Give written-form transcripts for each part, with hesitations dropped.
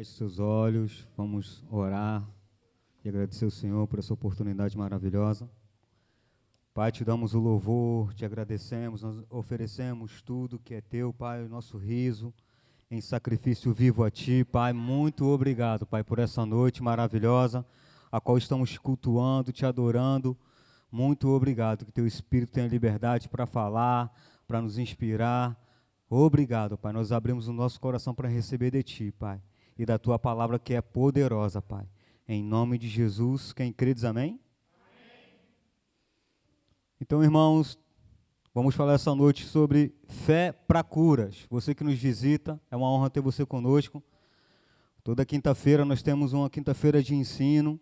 Feche seus olhos, vamos orar e agradecer ao Senhor por essa oportunidade maravilhosa. Pai, te damos o louvor, te agradecemos, nós oferecemos tudo que é teu, Pai, o nosso riso em sacrifício vivo a Ti, Pai. Muito obrigado, Pai, por essa noite maravilhosa, a qual estamos cultuando, te adorando. Muito obrigado, que Teu Espírito tenha liberdade para falar, para nos inspirar. Obrigado, Pai, nós abrimos o nosso coração para receber de Ti, Pai, e da Tua palavra que é poderosa, Pai. Em nome de Jesus, quem crê diz amém? Então, irmãos, vamos falar essa noite sobre fé para curas. Você que nos visita, é uma honra ter você conosco. Toda quinta-feira nós temos uma quinta-feira de ensino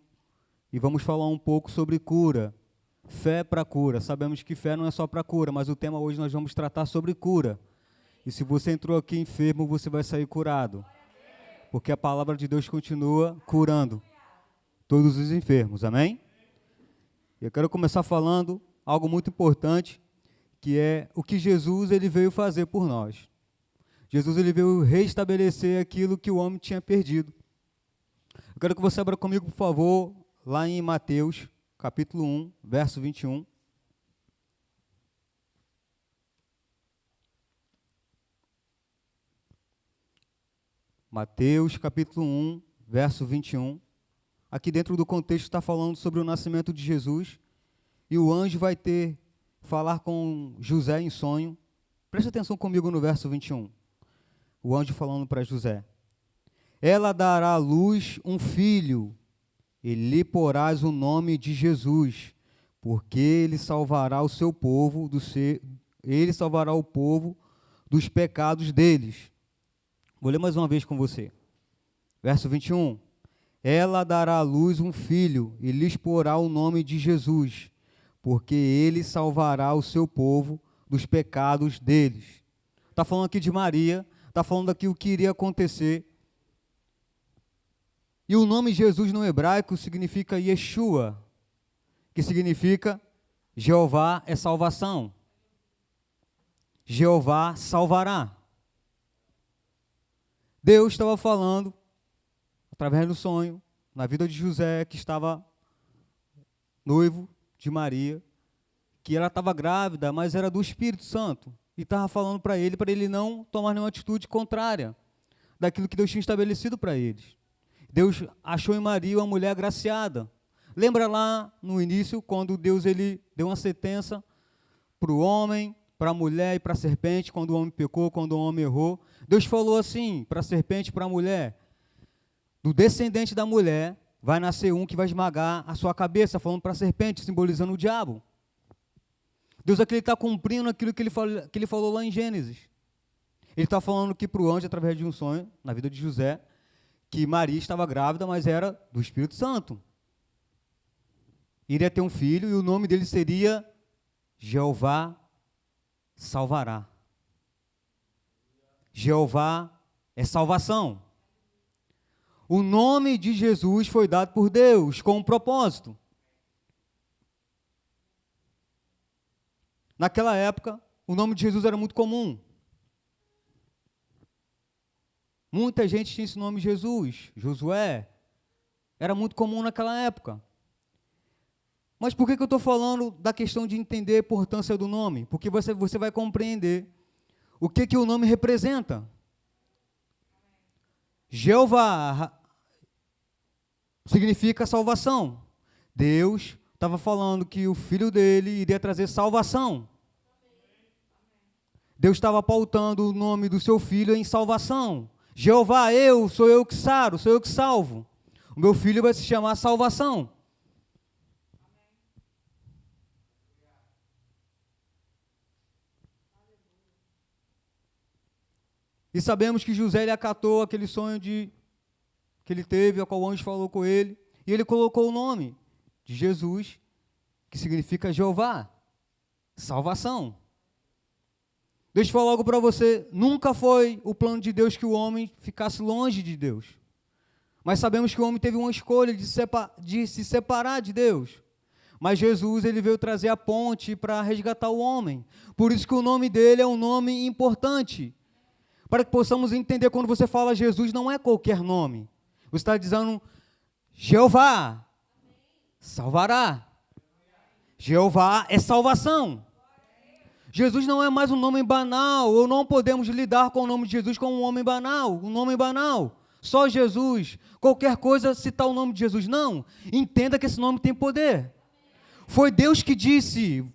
e vamos falar um pouco sobre cura. Fé para cura. Sabemos que fé não é só para cura, mas o tema hoje nós vamos tratar sobre cura. E se você entrou aqui enfermo, você vai sair curado. Porque a palavra de Deus continua curando todos os enfermos. Amém? Eu quero começar falando algo muito importante, que é o que Jesus ele veio fazer por nós. Jesus ele veio restabelecer aquilo que o homem tinha perdido. Eu quero que você abra comigo, por favor, lá em Mateus, capítulo 1, verso 21. Mateus, capítulo 1, verso 21. Aqui dentro do contexto está falando sobre o nascimento de Jesus. E o anjo vai falar com José em sonho. Preste atenção comigo no verso 21. O anjo falando para José. Ela dará à luz um filho, e lhe porás o nome de Jesus, porque ele salvará o seu povo, ele salvará o povo dos pecados deles. Vou ler mais uma vez com você. Verso 21. Ela dará à luz um filho, e lhes porá o nome de Jesus, porque ele salvará o seu povo dos pecados deles. Está falando aqui de Maria, está falando aqui o que iria acontecer. E o nome Jesus no hebraico significa Yeshua, que significa Jeová é salvação. Jeová salvará. Deus estava falando, através do sonho, na vida de José, que estava noivo de Maria, que ela estava grávida, mas era do Espírito Santo, e estava falando para ele não tomar nenhuma atitude contrária daquilo que Deus tinha estabelecido para eles. Deus achou em Maria uma mulher agraciada. Lembra lá no início, quando Deus ele deu uma sentença para o homem, para a mulher e para a serpente, quando o homem pecou, quando o homem errou. Deus falou assim para a serpente e para a mulher: do descendente da mulher vai nascer um que vai esmagar a sua cabeça, falando para a serpente, simbolizando o diabo. Deus aqui está cumprindo aquilo que ele falou lá em Gênesis. Ele está falando aqui para o anjo, através de um sonho, na vida de José, que Maria estava grávida, mas era do Espírito Santo. Iria ter um filho e o nome dele seria Jeová salvará. Jeová é salvação. O nome de Jesus foi dado por Deus com um propósito. Naquela época, o nome de Jesus era muito comum. Muita gente tinha esse nome de Jesus, Josué. Era muito comum naquela época. Mas por que eu estou falando da questão de entender a importância do nome? Porque você vai compreender o que o nome representa. Jeová significa salvação. Deus estava falando que o filho dele iria trazer salvação. Deus estava pautando o nome do seu filho em salvação. Jeová, sou eu que saro, sou eu que salvo. O meu filho vai se chamar salvação. E sabemos que José ele acatou aquele sonho que ele teve, ao qual o anjo falou com ele, e ele colocou o nome de Jesus, que significa Jeová, salvação. Deixa eu falar algo para você, nunca foi o plano de Deus que o homem ficasse longe de Deus. Mas sabemos que o homem teve uma escolha de se separar de Deus. Mas Jesus ele veio trazer a ponte para resgatar o homem. Por isso que o nome dele é um nome importante. para que possamos entender quando você fala Jesus, não é qualquer nome. Você está dizendo Jeová, salvará. Jeová é salvação. Jesus não é mais um nome banal, ou não podemos lidar com o nome de Jesus como um homem banal, um nome banal. Só Jesus, qualquer coisa citar o nome de Jesus. Não, entenda que esse nome tem poder. Foi Deus que disse,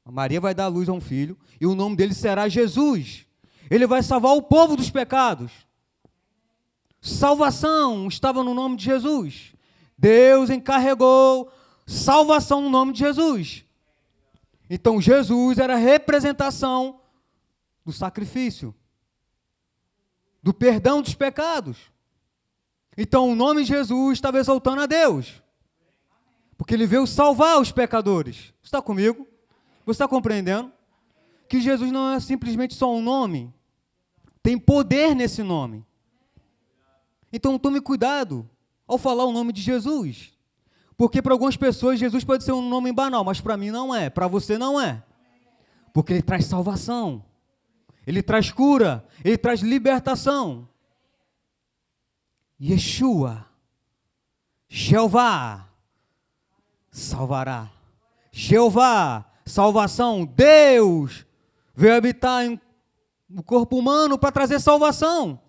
Maria vai dar à luz a um filho, e o nome dele será Jesus. Ele vai salvar o povo dos pecados. Salvação estava no nome de Jesus. Deus encarregou salvação no nome de Jesus. Então, Jesus era a representação do sacrifício, do perdão dos pecados. Então, o nome de Jesus estava exaltando a Deus, porque ele veio salvar os pecadores. Você está comigo? Você está compreendendo? Que Jesus não é simplesmente só um nome, tem poder nesse nome. Então, tome cuidado ao falar o nome de Jesus. Porque para algumas pessoas Jesus pode ser um nome banal, mas para mim não é, para você não é. Porque ele traz salvação, ele traz cura, ele traz libertação. Yeshua, Jeová, salvará. Jeová, salvação. Deus veio habitar no corpo humano para trazer salvação.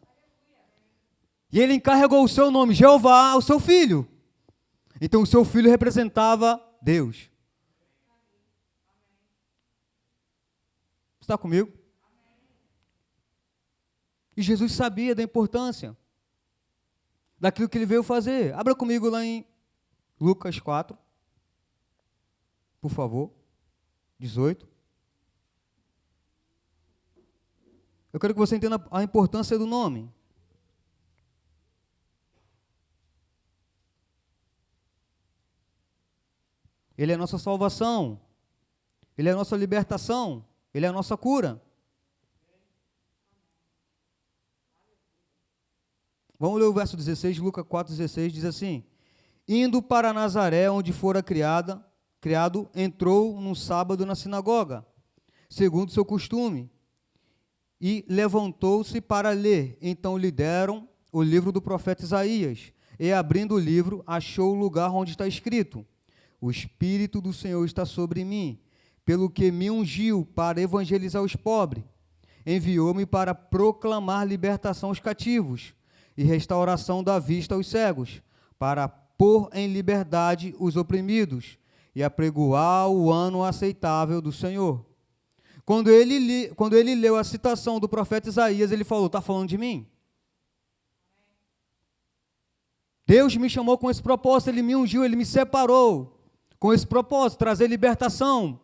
E ele encarregou o seu nome, Jeová, ao seu filho. Então, o seu filho representava Deus. Está comigo? E Jesus sabia da importância daquilo que ele veio fazer. Abra comigo lá em Lucas 4, por favor, 18. Eu quero que você entenda a importância do nome. Ele é a nossa salvação, ele é a nossa libertação, ele é a nossa cura. Vamos ler o verso 16, Lucas 4,16, diz assim: indo para Nazaré, onde fora criado, entrou num sábado na sinagoga, segundo seu costume, e levantou-se para ler. Então lhe deram o livro do profeta Isaías, e abrindo o livro, achou o lugar onde está escrito: o Espírito do Senhor está sobre mim, pelo que me ungiu para evangelizar os pobres, enviou-me para proclamar libertação aos cativos e restauração da vista aos cegos, para pôr em liberdade os oprimidos e apregoar o ano aceitável do Senhor. Quando ele leu a citação do profeta Isaías, ele falou: está falando de mim? Deus me chamou com esse propósito, ele me ungiu, ele me separou com esse propósito, trazer libertação,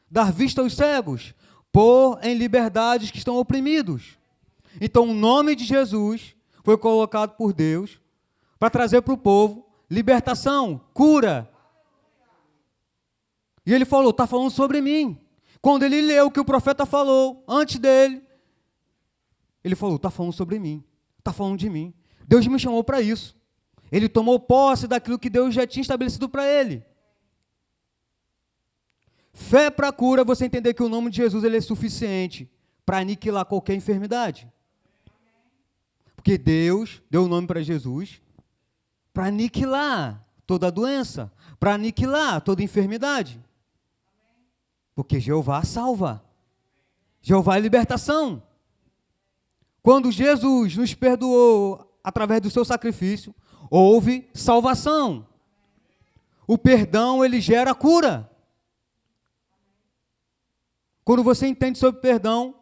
dar vista aos cegos, pôr em liberdade os que estão oprimidos. Então, o nome de Jesus foi colocado por Deus para trazer para o povo libertação, cura. E ele falou: está falando sobre mim. Quando ele leu o que o profeta falou, antes dele, ele falou: está falando sobre mim, está falando de mim. Deus me chamou para isso. Ele tomou posse daquilo que Deus já tinha estabelecido para ele. Fé para a cura, você entender que o nome de Jesus ele é suficiente para aniquilar qualquer enfermidade. Porque Deus deu o nome para Jesus para aniquilar toda doença, para aniquilar toda enfermidade. Porque Jeová salva. Jeová é libertação. Quando Jesus nos perdoou através do seu sacrifício, houve salvação. O perdão, ele gera cura. Quando você entende sobre perdão,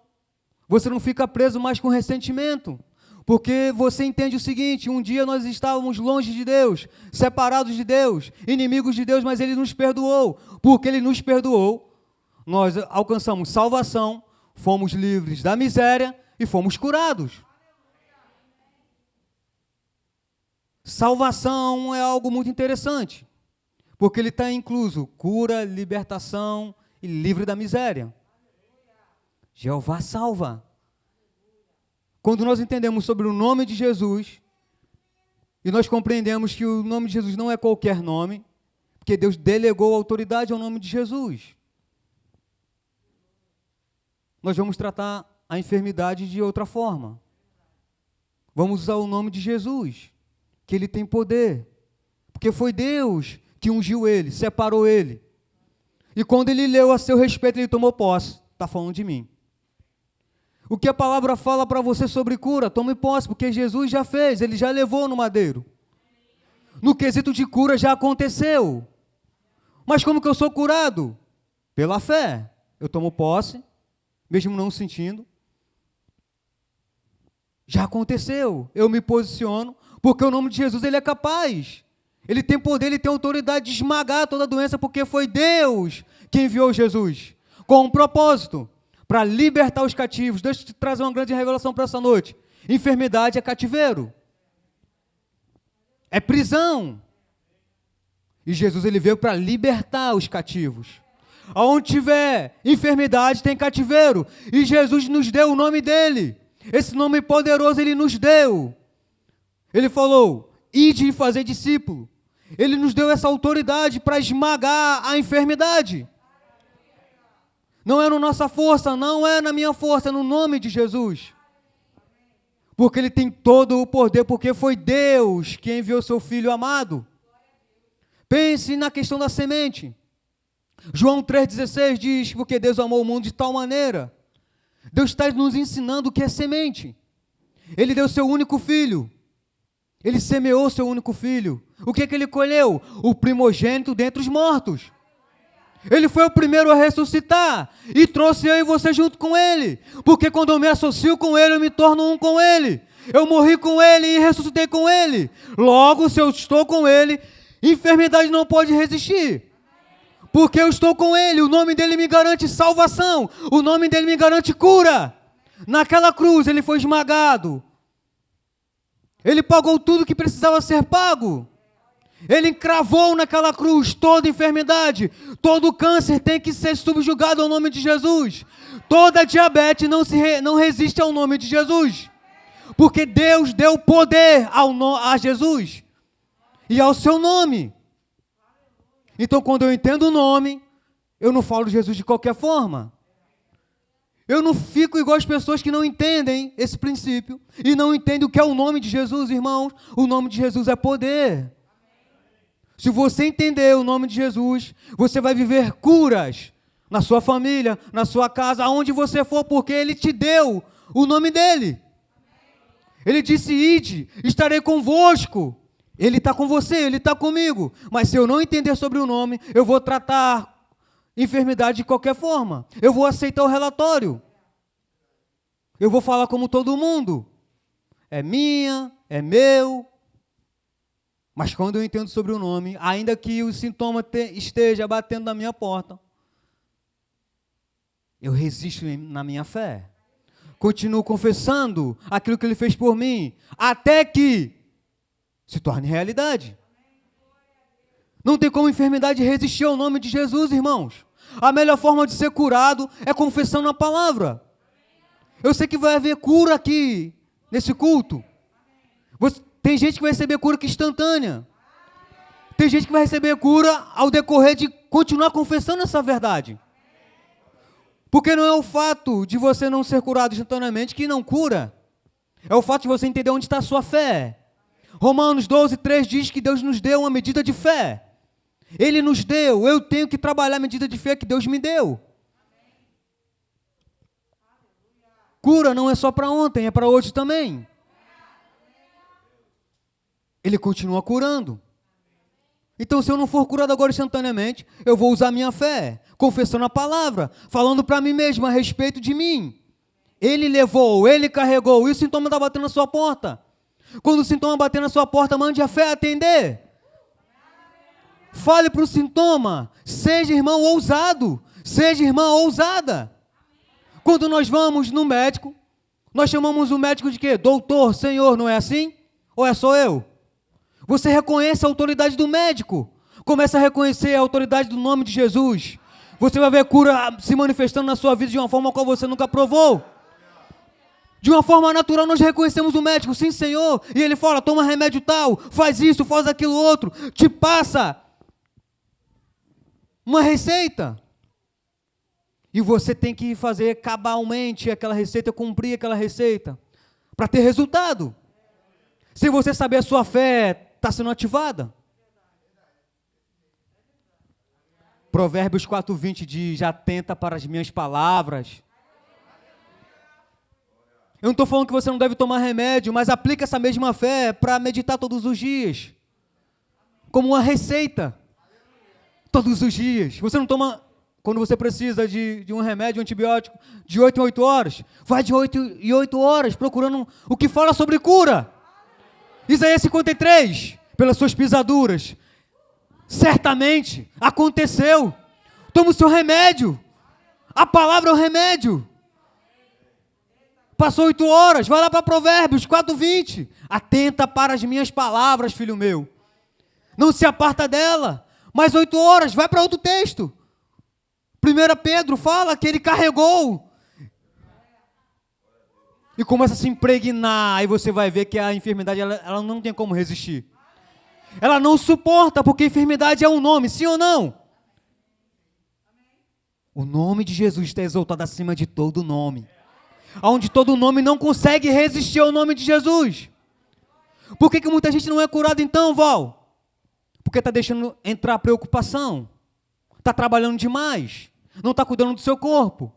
você não fica preso mais com ressentimento, porque você entende o seguinte: um dia nós estávamos longe de Deus, separados de Deus, inimigos de Deus, mas Ele nos perdoou. Porque Ele nos perdoou, nós alcançamos salvação, fomos livres da miséria e fomos curados. Salvação é algo muito interessante, porque ele está incluso cura, libertação e livre da miséria. Jeová salva. Quando nós entendemos sobre o nome de Jesus, e nós compreendemos que o nome de Jesus não é qualquer nome, porque Deus delegou autoridade ao nome de Jesus, nós vamos tratar a enfermidade de outra forma. Vamos usar o nome de Jesus, que ele tem poder. Porque foi Deus que ungiu ele, separou ele. E quando ele leu a seu respeito, ele tomou posse. Está falando de mim. O que a palavra fala para você sobre cura, tome posse, porque Jesus já fez, ele já levou no madeiro. No quesito de cura já aconteceu. Mas como que eu sou curado? Pela fé. Eu tomo posse, mesmo não sentindo. Já aconteceu. Eu me posiciono, porque o nome de Jesus ele é capaz. Ele tem poder, ele tem autoridade de esmagar toda a doença, porque foi Deus que enviou Jesus. Com um propósito, para libertar os cativos. Deixa eu te trazer uma grande revelação para essa noite. Enfermidade é cativeiro. É prisão. E Jesus ele veio para libertar os cativos. Aonde tiver enfermidade, tem cativeiro. E Jesus nos deu o nome dele. Esse nome poderoso ele nos deu. Ele falou, ide e fazer discípulo. Ele nos deu essa autoridade para esmagar a enfermidade. Não é na nossa força, não é na minha força, é no nome de Jesus. Porque ele tem todo o poder, porque foi Deus que enviou seu Filho amado. Pense na questão da semente. João 3,16 diz, porque Deus amou o mundo de tal maneira. Deus está nos ensinando o que é semente. Ele deu seu único filho. Ele semeou seu único filho. O que é que ele colheu? O primogênito dentre os mortos. Ele foi o primeiro a ressuscitar e trouxe eu e você junto com ele. Porque quando eu me associo com ele, eu me torno um com ele. Eu morri com ele e ressuscitei com ele. Logo, se eu estou com ele, enfermidade não pode resistir. Porque eu estou com ele, o nome dele me garante salvação. O nome dele me garante cura. Naquela cruz ele foi esmagado. Ele pagou tudo que precisava ser pago. Ele encravou naquela cruz toda enfermidade, todo câncer tem que ser subjugado ao nome de Jesus. Toda diabetes não resiste ao nome de Jesus. Porque Deus deu poder a Jesus e ao seu nome. Então, quando eu entendo o nome, eu não falo de Jesus de qualquer forma. Eu não fico igual as pessoas que não entendem esse princípio e não entendem o que é o nome de Jesus, irmãos. O nome de Jesus é poder. Se você entender o nome de Jesus, você vai viver curas na sua família, na sua casa, aonde você for, porque Ele te deu o nome dEle. Ele disse, ide, estarei convosco. Ele está com você, Ele está comigo. Mas se eu não entender sobre o nome, eu vou tratar enfermidade de qualquer forma. Eu vou aceitar o relatório. Eu vou falar como todo mundo. É minha, é meu. Mas quando eu entendo sobre o nome, ainda que o sintoma esteja batendo na minha porta, eu resisto na minha fé. Continuo confessando aquilo que Ele fez por mim, até que se torne realidade. Não tem como enfermidade resistir ao nome de Jesus, irmãos. A melhor forma de ser curado é confessando a palavra. Eu sei que vai haver cura aqui, nesse culto. Tem gente que vai receber cura instantânea. Tem gente que vai receber cura ao decorrer de continuar confessando essa verdade. Porque não é o fato de você não ser curado instantaneamente que não cura. É o fato de você entender onde está a sua fé. Romanos 12:3 diz que Deus nos deu uma medida de fé. Ele nos deu, eu tenho que trabalhar a medida de fé que Deus me deu. Cura não é só para ontem, é para hoje também. Ele continua curando. Então, se eu não for curado agora instantaneamente, eu vou usar minha fé, confessando a palavra, falando para mim mesmo a respeito de mim. Ele levou, ele carregou, e o sintoma está batendo na sua porta. Quando o sintoma bater na sua porta, mande a fé atender. Fale para o sintoma, seja irmão ousado, seja irmã ousada. Quando nós vamos no médico, nós chamamos o médico de quê? Doutor, senhor, não é assim? Ou é só eu? Você reconhece a autoridade do médico. Começa a reconhecer a autoridade do nome de Jesus. Você vai ver cura se manifestando na sua vida de uma forma qual você nunca provou. De uma forma natural, nós reconhecemos o médico. Sim, Senhor. E ele fala, toma remédio tal, faz isso, faz aquilo outro. Te passa uma receita. E você tem que fazer cabalmente aquela receita, cumprir aquela receita, para ter resultado. sem você saber, a sua fé está sendo ativada. Provérbios 4:20 diz: atenta para as minhas palavras. Eu não estou falando que você não deve tomar remédio, mas aplica essa mesma fé para meditar todos os dias. Como uma receita. Todos os dias. Você não toma, quando você precisa de um remédio, um antibiótico, de 8 em 8 horas. Vai de 8 em 8 horas procurando o que fala sobre cura. Isaías 53, pelas suas pisaduras. Certamente aconteceu. Toma o seu remédio. A palavra é o remédio. Passou 8 horas, vai lá para Provérbios 4:20. Atenta para as minhas palavras, filho meu. Não se aparta dela. Mais 8 horas, vai para outro texto. 1 Pedro fala que ele carregou. E começa a se impregnar. Aí você vai ver que a enfermidade, ela não tem como resistir. Ela não suporta, porque enfermidade é um nome, sim ou não? O nome de Jesus está exaltado acima de todo nome. Onde todo nome não consegue resistir ao nome de Jesus. Por que muita gente não é curada então, Val? Porque está deixando entrar a preocupação. Está trabalhando demais. Não está cuidando do seu corpo.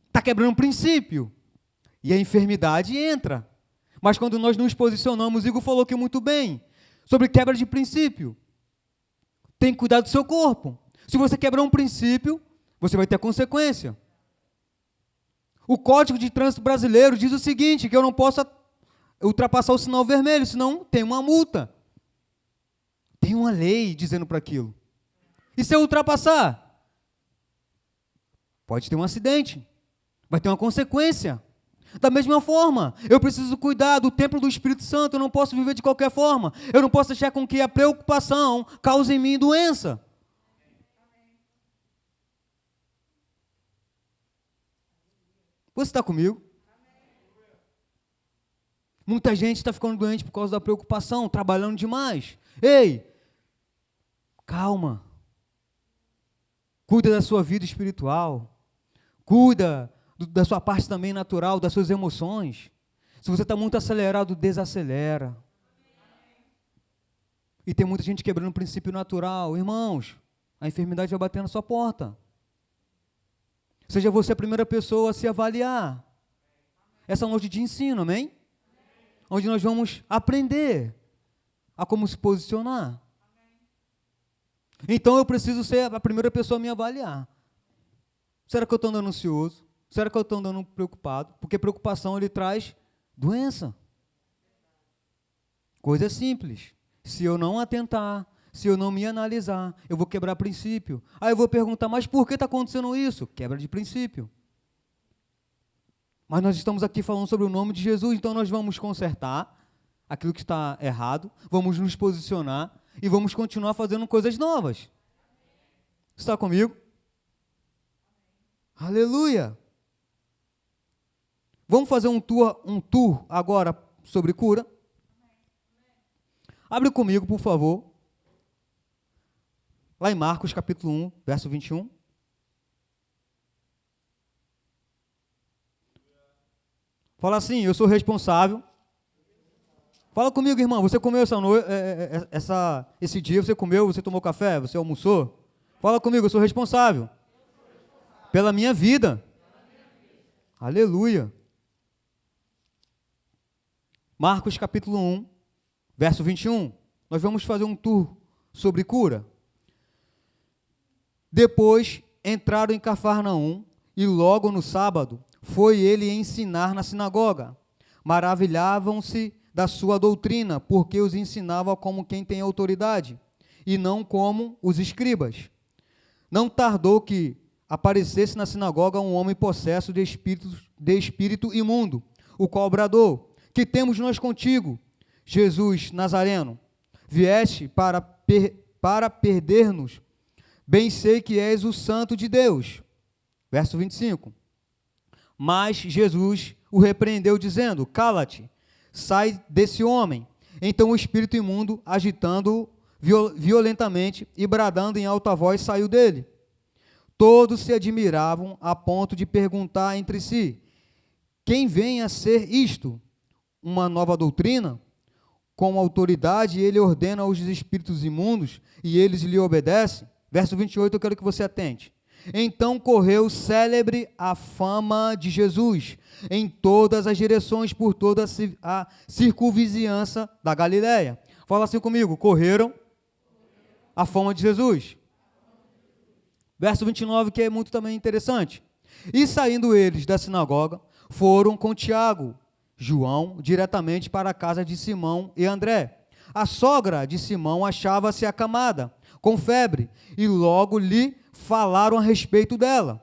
Está quebrando um princípio. E a enfermidade entra. Mas quando nós nos posicionamos, Igor falou aqui muito bem, sobre quebra de princípio. Tem que cuidar do seu corpo. Se você quebrar um princípio, você vai ter consequência. O Código de Trânsito Brasileiro diz o seguinte, que eu não posso ultrapassar o sinal vermelho, senão tem uma multa. Tem uma lei dizendo para aquilo. E se eu ultrapassar? Pode ter um acidente. Vai ter uma consequência. Da mesma forma, eu preciso cuidar do templo do Espírito Santo, eu não posso viver de qualquer forma. Eu não posso deixar com que a preocupação cause em mim doença. Você está comigo? Muita gente está ficando doente por causa da preocupação, trabalhando demais. Ei, calma. Cuida da sua vida espiritual. Cuida da sua parte também natural, das suas emoções. Se você está muito acelerado, desacelera. E tem muita gente quebrando o princípio natural. Irmãos, a enfermidade vai bater na sua porta. Seja você a primeira pessoa a se avaliar. Essa noite de ensino, amém? Onde nós vamos aprender a como se posicionar. Então eu preciso ser a primeira pessoa a me avaliar. Será que eu estou andando ansioso? Será que eu estou andando preocupado? Porque preocupação ele traz doença. Coisa simples. Se eu não atentar, se eu não me analisar, eu vou quebrar princípio. Aí eu vou perguntar, mas por que está acontecendo isso? Quebra de princípio. Mas nós estamos aqui falando sobre o nome de Jesus, então nós vamos consertar aquilo que está errado, vamos nos posicionar e vamos continuar fazendo coisas novas. Está comigo? Aleluia! Vamos fazer um tour agora sobre cura? Abre comigo, por favor. Lá em Marcos, capítulo 1, verso 21. Fala assim, eu sou responsável. Fala comigo, irmão, você comeu esse dia, você comeu, você tomou café, você almoçou? Fala comigo, eu sou responsável. Pela minha vida. Aleluia. Marcos, capítulo 1, verso 21. Nós vamos fazer um tour sobre cura. Depois entraram em Cafarnaum e logo no sábado foi ele ensinar na sinagoga. Maravilhavam-se da sua doutrina, porque os ensinava como quem tem autoridade, e não como os escribas. Não tardou que aparecesse na sinagoga um homem possesso de espírito imundo, o qual bradou: que temos nós contigo, Jesus Nazareno? Vieste para perder-nos? Bem sei que és o Santo de Deus. Verso 25. Mas Jesus o repreendeu, dizendo: cala-te, sai desse homem. Então o espírito imundo, agitando-o violentamente e bradando em alta voz, saiu dele. Todos se admiravam a ponto de perguntar entre si: quem vem a ser isto? uma nova doutrina, com autoridade, ele ordena aos espíritos imundos e eles lhe obedecem. Verso 28, eu quero que você atente. Então correu célebre a fama de Jesus em todas as direções, por toda a circunvizinhança da Galiléia. Fala assim comigo, correram a fama de Jesus. Verso 29, que é muito também interessante. E saindo eles da sinagoga, foram com Tiago, João, diretamente para a casa de Simão e André. A sogra de Simão achava-se acamada, com febre, e logo lhe falaram a respeito dela.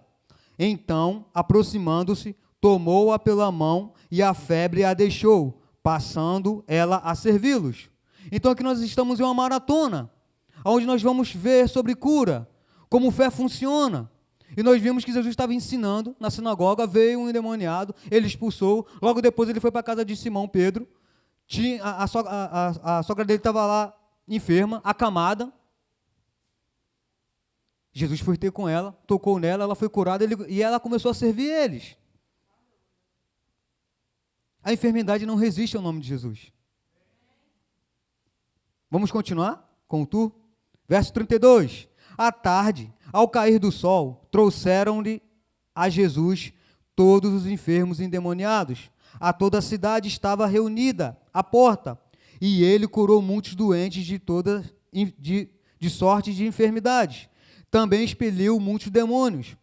Então, aproximando-se, tomou-a pela mão e a febre a deixou, passando ela a servi-los. Então aqui nós estamos em uma maratona, onde nós vamos ver sobre cura, como fé funciona. E nós vimos que Jesus estava ensinando na sinagoga, veio um endemoniado, ele expulsou, logo depois ele foi para a casa de Simão Pedro, a sogra dele estava lá enferma, acamada. Jesus foi ter com ela, tocou nela, ela foi curada e ela começou a servir eles. A enfermidade não resiste ao nome de Jesus. Vamos continuar com o tour? Verso 32. À tarde, ao cair do sol, trouxeram-lhe a Jesus todos os enfermos endemoniados. A toda a cidade estava reunida à porta, e ele curou muitos doentes de sorte de enfermidades. Também expeliu muitos demônios,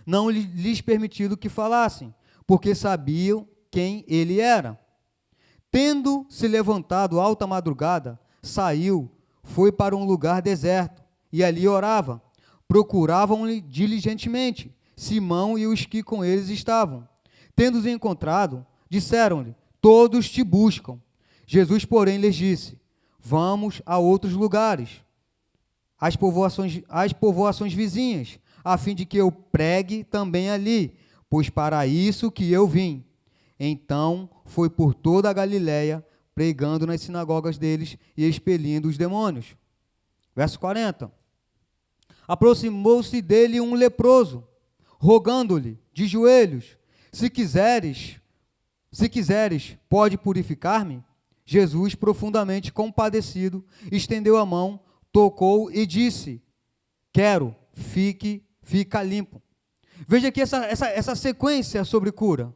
não lhes permitido que falassem, porque sabiam quem ele era. Tendo se levantado alta madrugada, saiu, foi para um lugar deserto, e ali orava. Procuravam-lhe diligentemente Simão e os que com eles estavam. Tendo-os encontrado, disseram-lhe: todos te buscam. Jesus, porém, lhes disse: vamos a outros lugares, às povoações vizinhas, a fim de que eu pregue também ali, pois para isso que eu vim. Então foi por toda a Galiléia, pregando nas sinagogas deles e expelindo os demônios. Verso 40. Aproximou-se dele um leproso, rogando-lhe de joelhos: se quiseres, pode purificar-me? Jesus, profundamente compadecido, estendeu a mão, tocou e disse: quero, fica limpo. Veja aqui essa sequência sobre cura.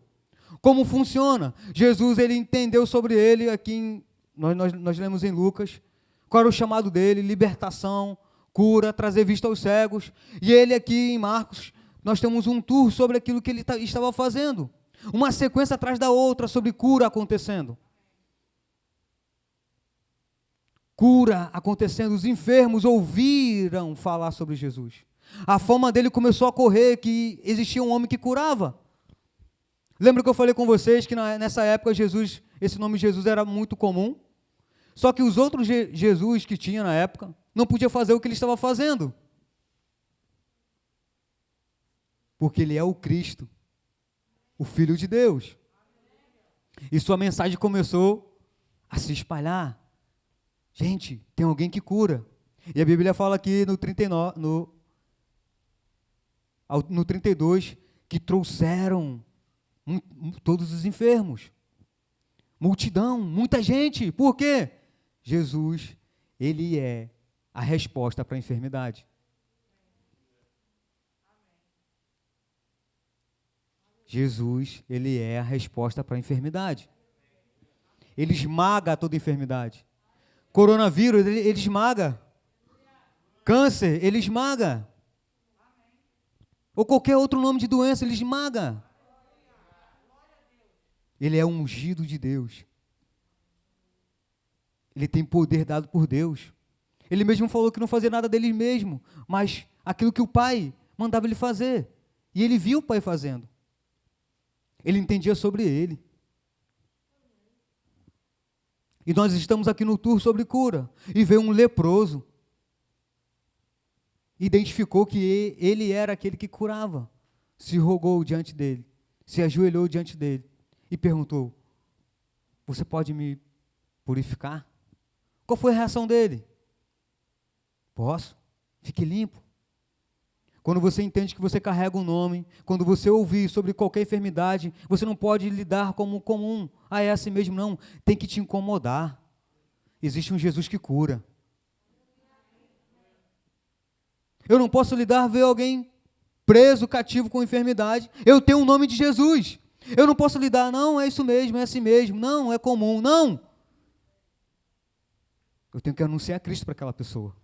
Como funciona? Jesus, ele entendeu sobre ele, aqui nós lemos em Lucas, qual era o chamado dele: libertação, cura, trazer vista aos cegos. E ele aqui em Marcos, nós temos um tour sobre aquilo que ele estava fazendo. Uma sequência atrás da outra sobre cura acontecendo. Cura acontecendo, os enfermos ouviram falar sobre Jesus. A fama dele começou a correr, que existia um homem que curava. Lembra que eu falei com vocês que nessa época Jesus, esse nome Jesus era muito comum? Só que os outros Jesus que tinha na época não podia fazer o que ele estava fazendo. Porque ele é o Cristo, o Filho de Deus. E sua mensagem começou a se espalhar. Gente, tem alguém que cura. E a Bíblia fala aqui no 32, que trouxeram todos os enfermos. Multidão, muita gente. Por quê? Jesus, ele é a resposta para a enfermidade. Jesus, ele é a resposta para a enfermidade. Ele esmaga toda enfermidade. Coronavírus, ele esmaga. Câncer, ele esmaga. Ou qualquer outro nome de doença, ele esmaga. Ele é o ungido de Deus. Ele tem poder dado por Deus. Ele mesmo falou que não fazia nada dele mesmo, mas aquilo que o Pai mandava ele fazer. E ele viu o Pai fazendo. Ele entendia sobre ele. E nós estamos aqui no tour sobre cura. E veio um leproso. Identificou que ele era aquele que curava. Se rogou diante dele. Se ajoelhou diante dele. E perguntou: você pode me purificar? Qual foi a reação dele? Posso. Fique limpo. Quando você entende que você carrega um nome, quando você ouvir sobre qualquer enfermidade, você não pode lidar como comum. Ah, é assim mesmo? Não. Tem que te incomodar. Existe um Jesus que cura. Eu não posso lidar ver alguém preso, cativo com enfermidade. Eu tenho o nome de Jesus. Eu não posso lidar, não, é isso mesmo, é assim mesmo. Não, é comum, não. Eu tenho que anunciar Cristo para aquela pessoa.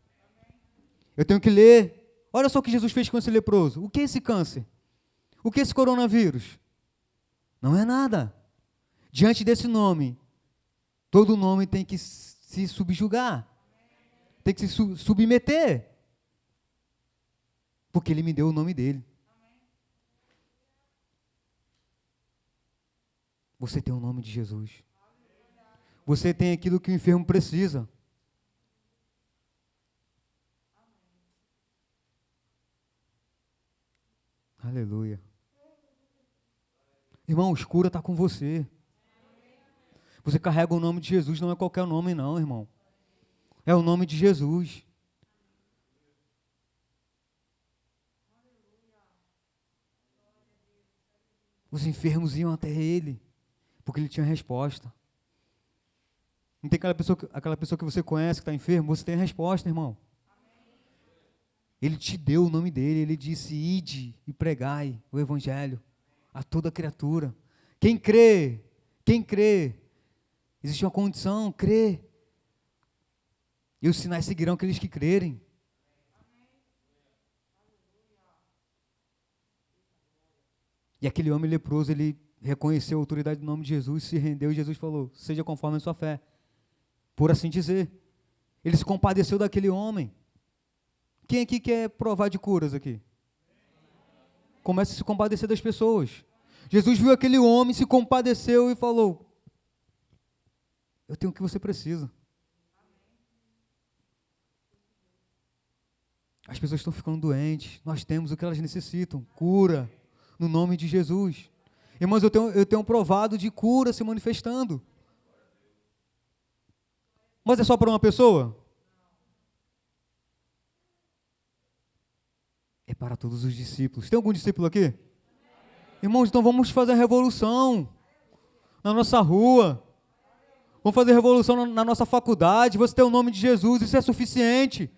Eu tenho que ler. Olha só o que Jesus fez com esse leproso. O que é esse câncer? O que é esse coronavírus? Não é nada. Diante desse nome, todo nome tem que se subjugar. Tem que se submeter. Porque Ele me deu o nome dEle. Você tem o nome de Jesus. Você tem aquilo que o enfermo precisa. Aleluia. Irmãos, cura está com você. Você carrega o nome de Jesus, não é qualquer nome não, irmão. É o nome de Jesus. Os enfermos iam até Ele, porque Ele tinha resposta. Não tem aquela pessoa que você conhece, que está enfermo, você tem a resposta, irmão. Ele te deu o nome dele, ele disse, ide e pregai o evangelho a toda criatura. Quem crê, existe uma condição, crê. E os sinais seguirão aqueles que crerem. E aquele homem leproso, ele reconheceu a autoridade do nome de Jesus, se rendeu e Jesus falou, seja conforme a sua fé. Por assim dizer. Ele se compadeceu daquele homem. Quem aqui quer provar de curas aqui? Comece a se compadecer das pessoas. Jesus viu aquele homem, se compadeceu e falou, eu tenho o que você precisa. As pessoas estão ficando doentes, nós temos o que elas necessitam, cura, no nome de Jesus. Irmãos, eu tenho provado de cura se manifestando. Mas é só para uma pessoa? É para todos os discípulos. Tem algum discípulo aqui? Irmãos, então vamos fazer a revolução na nossa rua. Vamos fazer revolução na nossa faculdade. Você tem o nome de Jesus, isso é suficiente.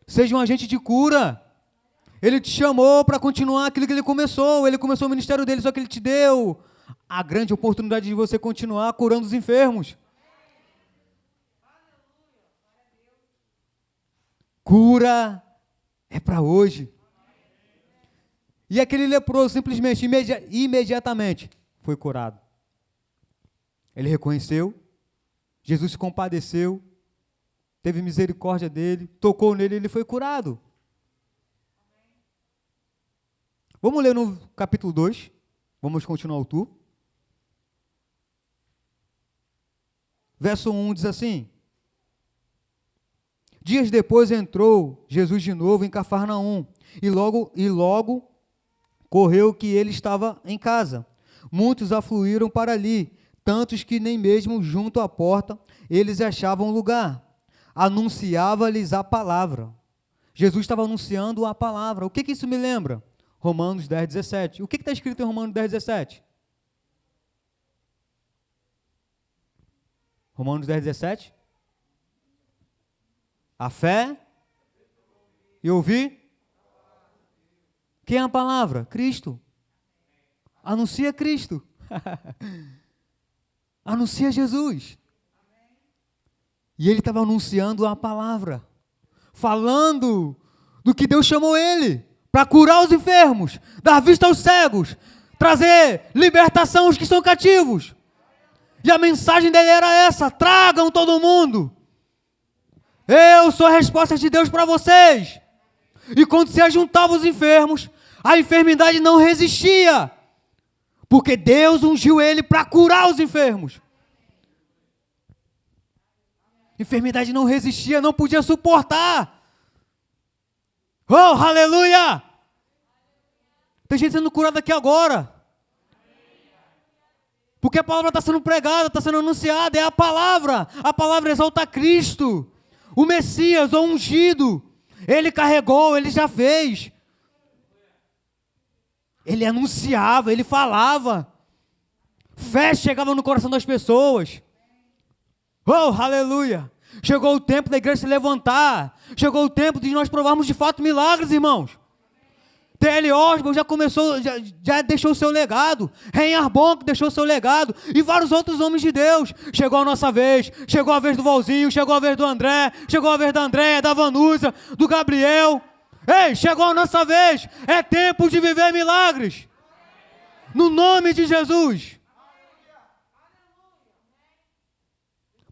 Seja um agente de cura. Ele te chamou para continuar aquilo que ele começou. Ele começou o ministério dele, só que ele te deu a grande oportunidade de você continuar curando os enfermos. Cura é para hoje. E aquele leproso simplesmente, imediatamente, foi curado. Ele reconheceu, Jesus se compadeceu, teve misericórdia dele, tocou nele e ele foi curado. Vamos ler no capítulo 2, vamos continuar o tour. Verso 1 diz assim, dias depois entrou Jesus de novo em Cafarnaum, e logo correu que ele estava em casa. Muitos afluíram para ali, tantos que nem mesmo junto à porta eles achavam lugar. Anunciava-lhes a palavra. Jesus estava anunciando a palavra. O que isso me lembra? Romanos 10, 17. O que está escrito em Romanos 10, 17? Romanos 10, 17. A fé e ouvir. Quem é a palavra? Cristo. Anuncia Cristo. Anuncia Jesus. E ele estava anunciando a palavra, falando do que Deus chamou ele, para curar os enfermos, dar vista aos cegos, trazer libertação aos que estão cativos. E a mensagem dele era essa, tragam todo mundo. Eu sou a resposta de Deus para vocês. E quando se ajuntava os enfermos, a enfermidade não resistia, porque Deus ungiu ele para curar os enfermos. Enfermidade não resistia, não podia suportar. Oh, aleluia! Tem gente sendo curada aqui agora. Porque a palavra está sendo pregada, está sendo anunciada, é a palavra. A palavra exalta Cristo, o Messias, o ungido. Ele carregou, ele já fez. Ele anunciava, ele falava. Fé chegava no coração das pessoas. Oh, aleluia! Chegou o tempo da igreja se levantar. Chegou o tempo de nós provarmos de fato milagres, irmãos. T.L. Osborne já começou, já deixou o seu legado. Reinhard Bonk deixou o seu legado. E vários outros homens de Deus. Chegou a nossa vez. Chegou a vez do Valzinho. Chegou a vez do André. Chegou a vez da Andréia, da Vanusa, do Gabriel. Ei, chegou a nossa vez. É tempo de viver milagres. No nome de Jesus.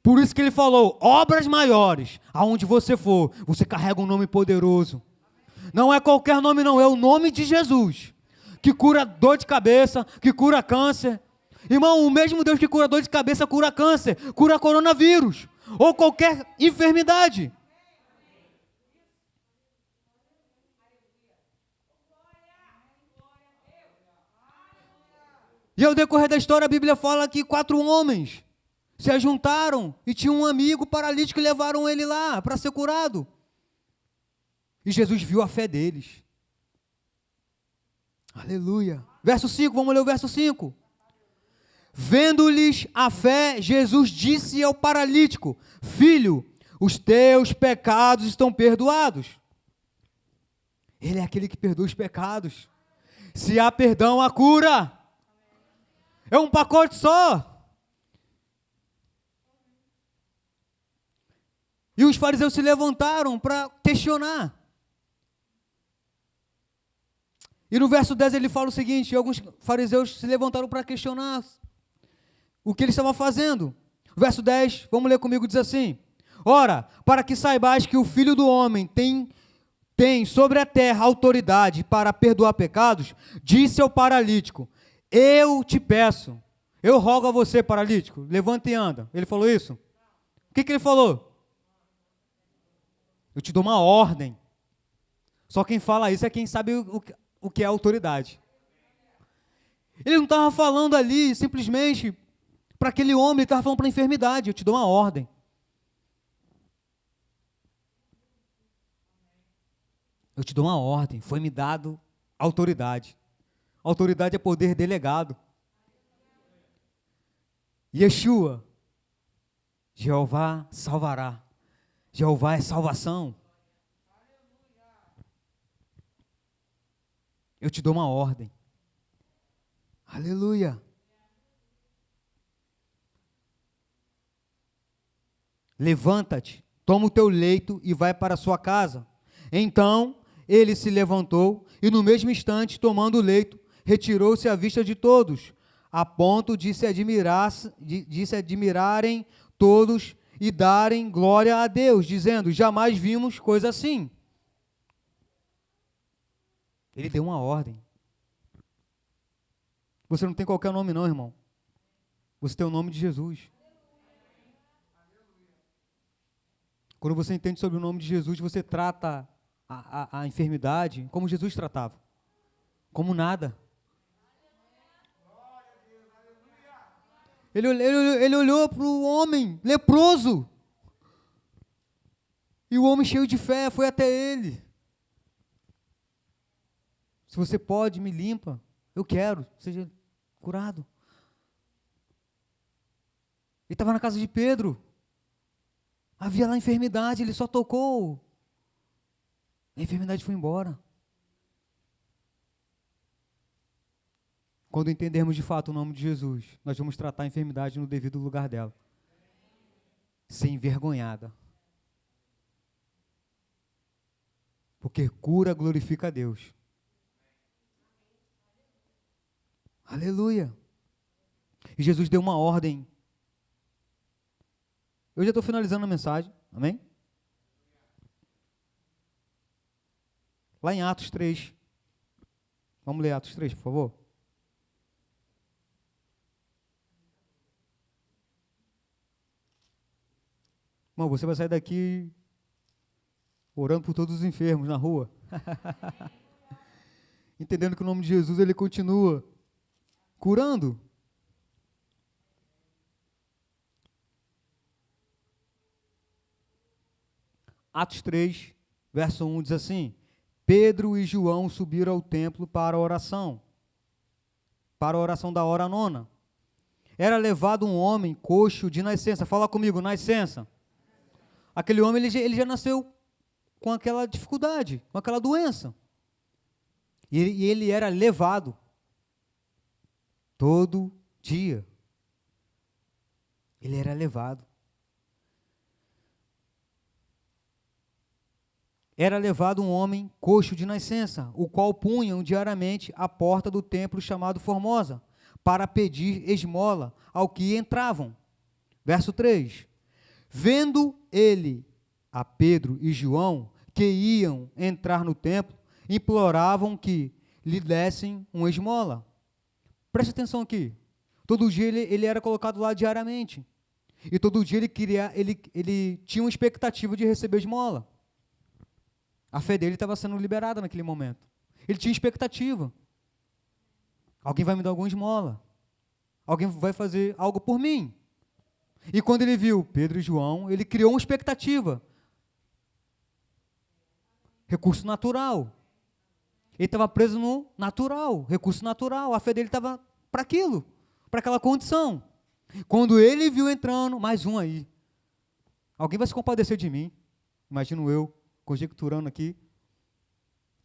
Por isso que ele falou, obras maiores, aonde você for, você carrega um nome poderoso. Não é qualquer nome não, é o nome de Jesus, que cura dor de cabeça, que cura câncer. Irmão, o mesmo Deus que cura dor de cabeça, cura câncer, cura coronavírus, ou qualquer enfermidade. E ao decorrer da história, a Bíblia fala que 4 homens se ajuntaram e tinham um amigo paralítico e levaram ele lá para ser curado. E Jesus viu a fé deles. Aleluia. Verso 5, vamos ler o verso 5. Vendo-lhes a fé, Jesus disse ao paralítico: Filho, os teus pecados estão perdoados. Ele é aquele que perdoa os pecados. Se há perdão, há cura. É um pacote só. E os fariseus se levantaram para questionar. E no verso 10 ele fala o seguinte, alguns fariseus se levantaram para questionar o que ele estava fazendo. Verso 10, vamos ler comigo, diz assim: Ora, para que saibais que o Filho do Homem tem sobre a terra autoridade para perdoar pecados, disse ao paralítico: Eu te peço, eu rogo a você, paralítico, levanta e anda. Ele falou isso? O que ele falou? Eu te dou uma ordem. Só quem fala isso é quem sabe o que é autoridade. Ele não estava falando ali simplesmente para aquele homem, ele estava falando para a enfermidade. Eu te dou uma ordem. Eu te dou uma ordem. Foi-me dado autoridade. Autoridade é poder delegado. Yeshua, Jeová salvará. Jeová é salvação. Eu te dou uma ordem. Aleluia. Levanta-te, toma o teu leito e vai para a sua casa. Então ele se levantou e no mesmo instante, tomando o leito, retirou-se à vista de todos, a ponto de se admirarem todos e darem glória a Deus, dizendo: jamais vimos coisa assim. Ele deu uma ordem. Você não tem qualquer nome não, irmão. Você tem o nome de Jesus. Quando você entende sobre o nome de Jesus, você trata a enfermidade como Jesus tratava. Como nada. Ele olhou para o homem leproso. E o homem cheio de fé foi até ele. Se você pode, me limpa. Eu quero, seja curado. Ele estava na casa de Pedro. Havia lá enfermidade, ele só tocou. A enfermidade foi embora. Quando entendermos de fato o nome de Jesus, nós vamos tratar a enfermidade no devido lugar dela. Sem envergonhada. Porque cura glorifica a Deus. Aleluia. E Jesus deu uma ordem. Eu já estou finalizando a mensagem. Amém? Lá em Atos 3. Vamos ler Atos 3, por favor. Irmão, você vai sair daqui orando por todos os enfermos na rua. Entendendo que o nome de Jesus, ele continua curando. Atos 3, verso 1 diz assim: Pedro e João subiram ao templo para a oração da hora nona. Era levado um homem coxo de nascença. Fala comigo, nascença. Aquele homem, ele já nasceu com aquela dificuldade, com aquela doença. E ele era levado todo dia. Ele era levado. Era levado um homem coxo de nascença, o qual punham diariamente à porta do templo chamado Formosa, para pedir esmola ao que entravam. Verso 3. Vendo ele a Pedro e João, que iam entrar no templo, imploravam que lhe dessem uma esmola. Preste atenção aqui. Todo dia ele era colocado lá diariamente. E todo dia ele tinha uma expectativa de receber esmola. A fé dele estava sendo liberada naquele momento. Ele tinha expectativa. Alguém vai me dar alguma esmola. Alguém vai fazer algo por mim. E quando ele viu Pedro e João, ele criou uma expectativa. Recurso natural. Ele estava preso no natural, recurso natural. A fé dele estava para aquilo, para aquela condição. Quando ele viu entrando, mais um aí. Alguém vai se compadecer de mim. Imagino eu, conjecturando aqui.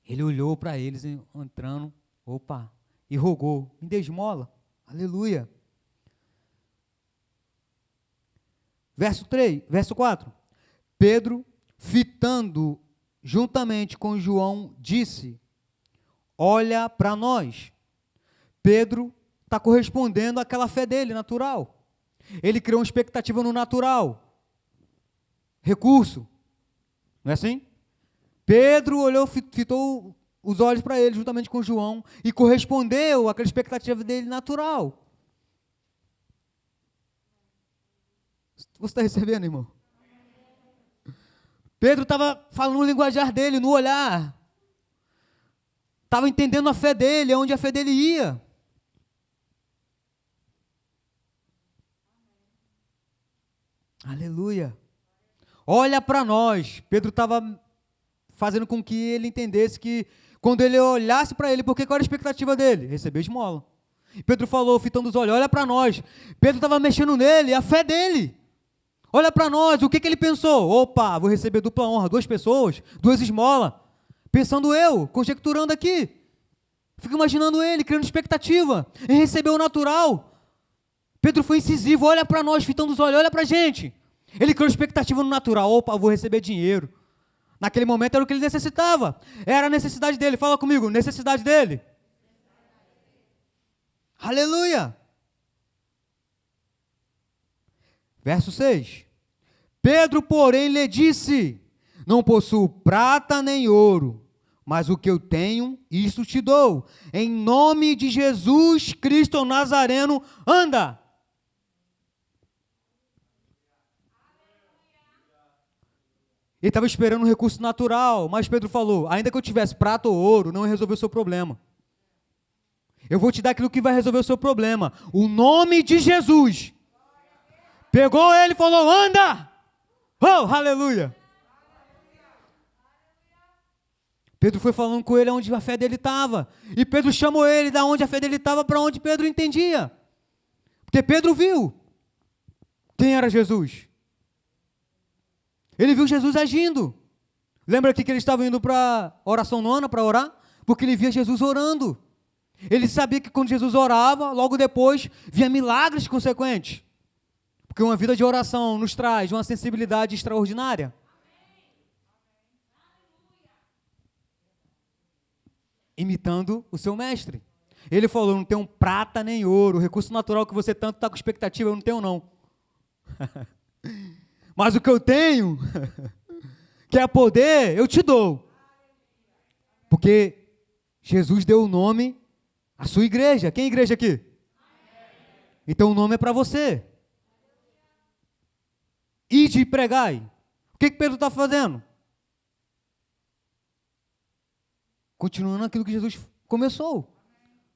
Ele olhou para eles entrando, opa, e rogou, me dê esmola. Aleluia. Verso 4. Pedro, fitando juntamente com João, disse: olha para nós. Pedro está correspondendo àquela fé dele, natural. Ele criou uma expectativa no natural. Recurso. Não é assim? Pedro olhou, fitou os olhos para ele, juntamente com João, e correspondeu àquela expectativa dele natural. Você está recebendo, irmão? Pedro estava falando no linguajar dele, no olhar. Estava entendendo a fé dele, aonde a fé dele ia. Aleluia. Olha para nós. Pedro estava fazendo com que ele entendesse que quando ele olhasse para ele, porque qual era a expectativa dele? Receber esmola. Pedro falou, fitando os olhos, olha para nós. Pedro estava mexendo nele, a fé dele. Olha para nós, o que ele pensou? Opa, vou receber dupla honra, 2 pessoas, 2 esmolas. Pensando eu, conjecturando aqui. Fico imaginando ele, criando expectativa em receber o natural. Pedro foi incisivo, olha para nós, fitando os olhos, olha para a gente. Ele criou expectativa no natural, opa, vou receber dinheiro. Naquele momento era o que ele necessitava. Era a necessidade dele, fala comigo, necessidade dele. Aleluia. Verso 6. Pedro, porém, lhe disse: não possuo prata nem ouro, mas o que eu tenho, isso te dou. Em nome de Jesus Cristo Nazareno, anda. Ele estava esperando um recurso natural, mas Pedro falou, ainda que eu tivesse prata ou ouro, não ia resolver o seu problema. Eu vou te dar aquilo que vai resolver o seu problema. O nome de Jesus. Pegou ele e falou, anda! Oh, aleluia! Pedro foi falando com ele onde a fé dele estava. E Pedro chamou ele da onde a fé dele estava para onde Pedro entendia. Porque Pedro viu quem era Jesus. Ele viu Jesus agindo. Lembra que ele estava indo para oração nona, para orar? Porque ele via Jesus orando. Ele sabia que quando Jesus orava, logo depois, via milagres consequentes. Porque uma vida de oração nos traz uma sensibilidade extraordinária. Imitando o seu mestre. Ele falou, não tenho prata nem ouro, o recurso natural que você tanto está com expectativa, eu não tenho não. Mas o que eu tenho, que é poder, eu te dou. Porque Jesus deu o nome à sua igreja. Quem é a igreja aqui? Então o nome é para você. Ide e pregai. O que Pedro está fazendo? Continuando aquilo que Jesus começou.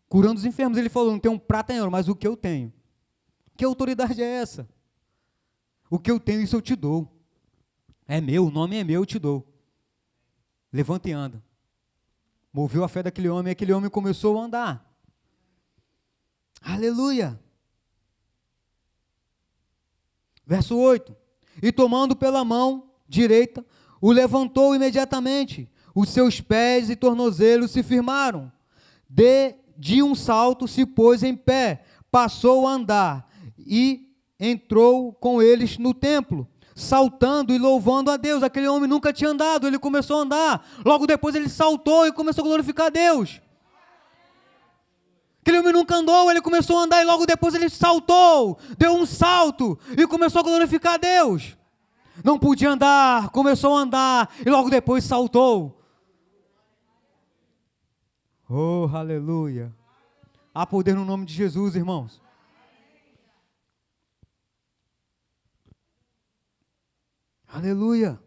Curando os enfermos. Ele falou, não tenho prata nem ouro, mas o que eu tenho. Que autoridade é essa? O que eu tenho, isso eu te dou. É meu, o nome é meu, eu te dou. levanta e anda. Moveu a fé daquele homem, e aquele homem começou a andar. Aleluia. Verso 8. E tomando pela mão direita, o levantou imediatamente. Os seus pés e tornozelos se firmaram. De um salto se pôs em pé, passou a andar e entrou com eles no templo, saltando e louvando a Deus. Aquele homem nunca tinha andado, ele começou a andar. Logo depois ele saltou e começou a glorificar a Deus. Aquele homem nunca andou, ele começou a andar e logo depois ele saltou, deu um salto e começou a glorificar a Deus. Não podia andar, começou a andar e logo depois saltou. Oh, aleluia. Há poder no nome de Jesus, irmãos. Aleluia.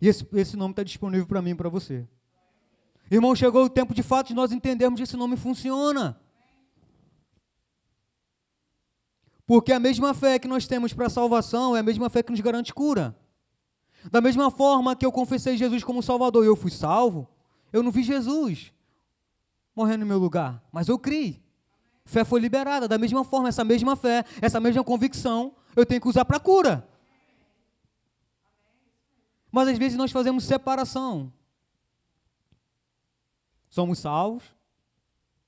E esse nome está disponível para mim e para você. Irmão, chegou o tempo de fato de nós entendermos que esse nome funciona. Porque a mesma fé que nós temos para a salvação é a mesma fé que nos garante cura. Da mesma forma que eu confessei Jesus como Salvador e eu fui salvo, eu não vi Jesus morrendo no meu lugar, mas eu criei. Fé foi liberada. Da mesma forma, essa mesma fé, essa mesma convicção, eu tenho que usar para cura. Mas às vezes nós fazemos separação. Somos salvos,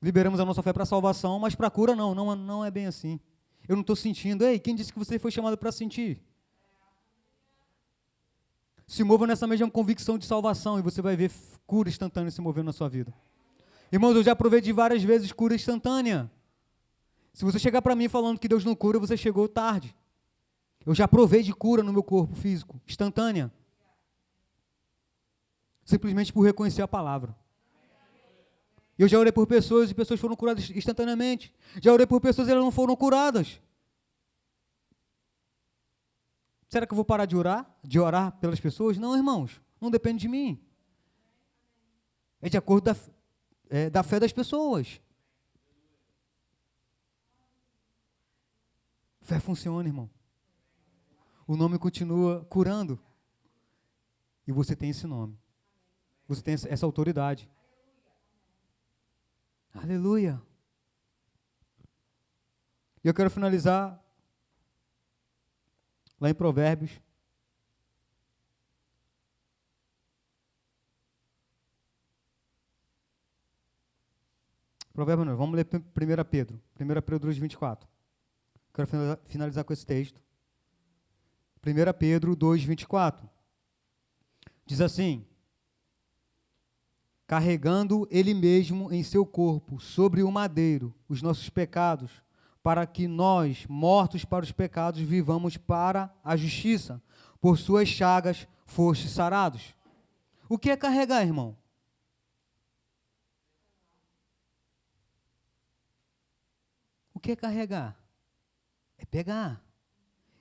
liberamos a nossa fé para a salvação, mas para a cura não é bem assim. Eu não estou sentindo. Ei, quem disse que você foi chamado para sentir? Se mova nessa mesma convicção de salvação e você vai ver cura instantânea se movendo na sua vida. Irmãos, eu já provei de várias vezes cura instantânea. Se você chegar para mim falando que Deus não cura, você chegou tarde. Eu já provei de cura no meu corpo físico, instantânea. Simplesmente por reconhecer a palavra. Eu já orei por pessoas e pessoas foram curadas instantaneamente. Já orei por pessoas e elas não foram curadas. Será que eu vou parar de orar? De orar pelas pessoas? Não, irmãos. Não depende de mim. É de acordo da fé das pessoas. Fé funciona, irmão. O nome continua curando. E você tem esse nome. Você tem essa autoridade. Aleluia. E eu quero finalizar lá em Provérbios. Provérbios não, vamos ler 1 Pedro. 1 Pedro 2:24. Quero finalizar com esse texto. 1 Pedro 2:24. Diz assim: carregando ele mesmo em seu corpo, sobre o madeiro, os nossos pecados, para que nós, mortos para os pecados, vivamos para a justiça. Por suas chagas fostes sarados. O que é carregar, irmão? O que é carregar? É pegar.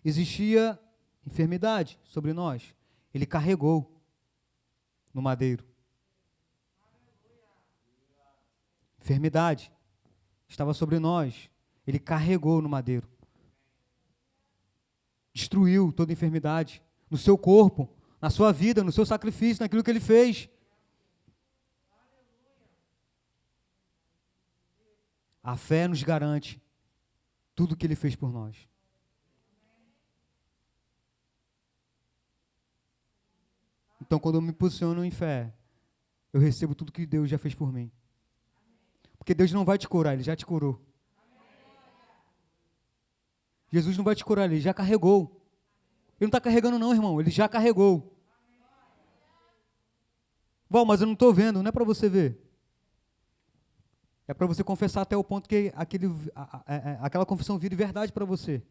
Existia enfermidade sobre nós. Ele carregou no madeiro. Enfermidade estava sobre nós. Ele carregou no madeiro. Destruiu toda enfermidade no seu corpo, na sua vida, no seu sacrifício, naquilo que ele fez. A fé nos garante tudo o que ele fez por nós. Então, quando eu me posiciono em fé, eu recebo tudo que Deus já fez por mim. Porque Deus não vai te curar, Ele já te curou. Jesus não vai te curar, Ele já carregou. Ele não está carregando não, irmão, Ele já carregou. Val, mas eu não estou vendo, não é para você ver. É para você confessar até o ponto que aquela confissão vire verdade para você.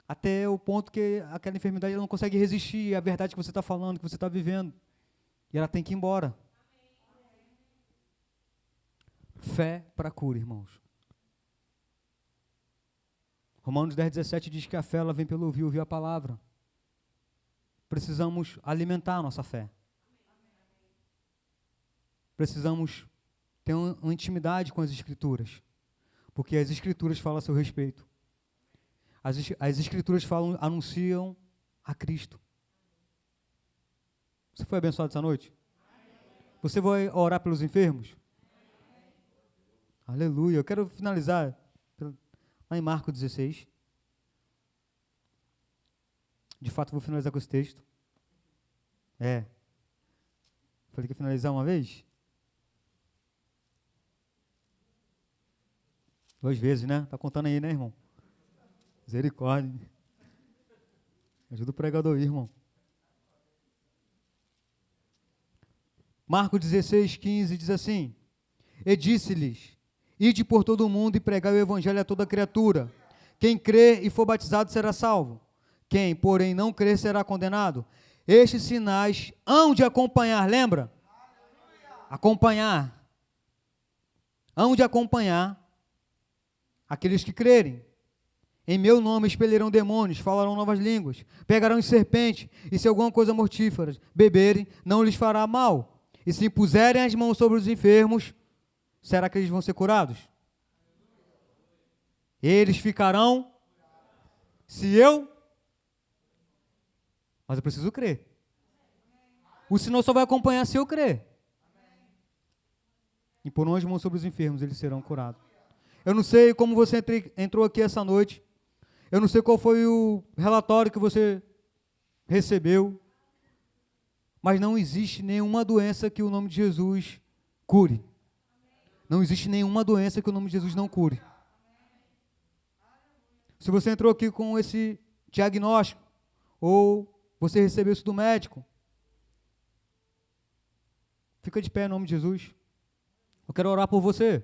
Até o ponto que aquela enfermidade ela não consegue resistir à verdade que você está falando, que você está vivendo. E ela tem que ir embora. Fé para cura, irmãos. Romanos 10:17 diz que a fé ela vem pelo ouvir a palavra. Precisamos alimentar a nossa fé. Precisamos ter uma intimidade com as Escrituras. Porque as Escrituras falam a seu respeito. As Escrituras anunciam a Cristo. Você foi abençoado essa noite? Você vai orar pelos enfermos? Aleluia. Eu quero finalizar lá em Marcos 16. De fato, vou finalizar com esse texto. Falei que ia finalizar uma vez? 2 vezes, né? Tá contando aí, né, irmão? Misericórdia. Ajuda o pregador aí, irmão. Marcos 16, 15 diz assim: E disse-lhes: Ide por todo o mundo e pregai o evangelho a toda criatura. Quem crer e for batizado será salvo. Quem, porém, não crer será condenado. Estes sinais hão de acompanhar, lembra? Acompanhar. Hão de acompanhar aqueles que crerem. Em meu nome expelirão demônios, falarão novas línguas, pegarão em serpente, e se alguma coisa mortífera beberem, não lhes fará mal. E se impuserem as mãos sobre os enfermos, será que eles vão ser curados? Eles ficarão, mas eu preciso crer. O sinal só vai acompanhar se eu crer. E porão as mãos sobre os enfermos, eles serão curados. Eu não sei como você entrou aqui essa noite. Eu não sei qual foi o relatório que você recebeu. Mas não existe nenhuma doença que o nome de Jesus cure. Não existe nenhuma doença que o nome de Jesus não cure. Se você entrou aqui com esse diagnóstico, ou você recebeu isso do médico, fica de pé em nome de Jesus. Eu quero orar por você.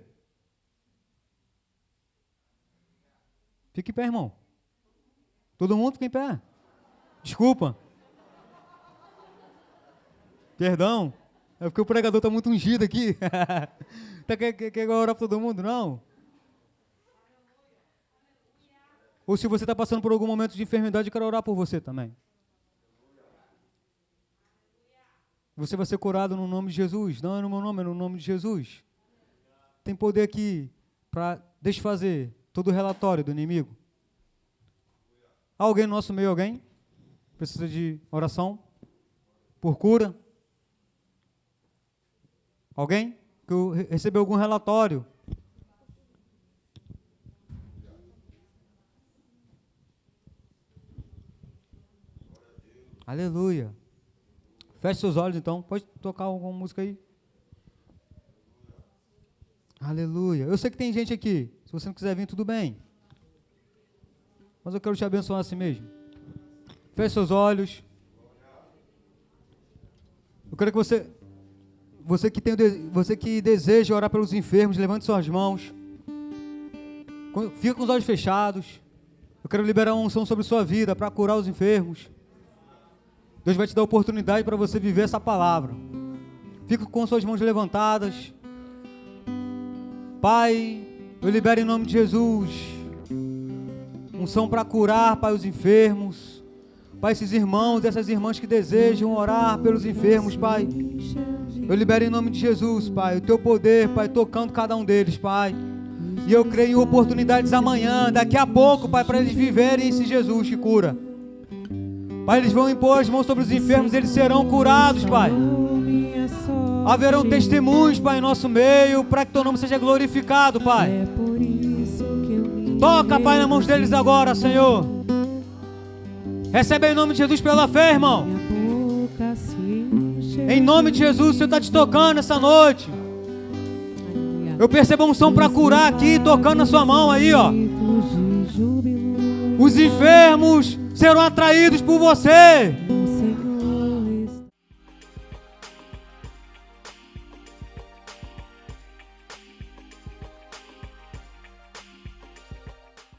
Fique em pé, irmão. Todo mundo fica em pé. Desculpa. Perdão. É porque o pregador está muito ungido aqui. Quer orar por todo mundo? Não. Ou se você está passando por algum momento de enfermidade, eu quero orar por você também. Você vai ser curado no nome de Jesus. Não é no meu nome, é no nome de Jesus. Tem poder aqui para desfazer todo o relatório do inimigo. Há alguém no nosso meio, alguém? Precisa de oração? Por cura? Alguém? Que recebeu algum relatório? Aleluia. Feche seus olhos então. Pode tocar alguma música aí? Aleluia. Eu sei que tem gente aqui. Se você não quiser vir, tudo bem. Mas eu quero te abençoar assim mesmo. Feche seus olhos. Eu quero que você que deseja orar pelos enfermos, levante suas mãos. Fica com os olhos fechados. Eu quero liberar uma unção sobre sua vida para curar os enfermos. Deus vai te dar oportunidade para você viver essa palavra. Fica com suas mãos levantadas. Pai, eu libero em nome de Jesus unção para curar, Pai, os enfermos. Pai, esses irmãos e essas irmãs que desejam orar pelos enfermos, Pai. Eu libero em nome de Jesus, Pai, o Teu poder, Pai, tocando cada um deles, Pai. E eu creio em oportunidades amanhã, daqui a pouco, Pai, para eles viverem esse Jesus que cura. Pai, eles vão impor as mãos sobre os enfermos, eles serão curados, Pai. Haverão testemunhos, Pai, em nosso meio, para que Teu nome seja glorificado, Pai. Toca, Pai, nas mãos deles agora, Senhor. Recebe em nome de Jesus pela fé, irmão. Em nome de Jesus, o Senhor está te tocando essa noite. Eu percebo a unção para curar aqui, tocando na sua mão aí, ó. Os enfermos serão atraídos por você.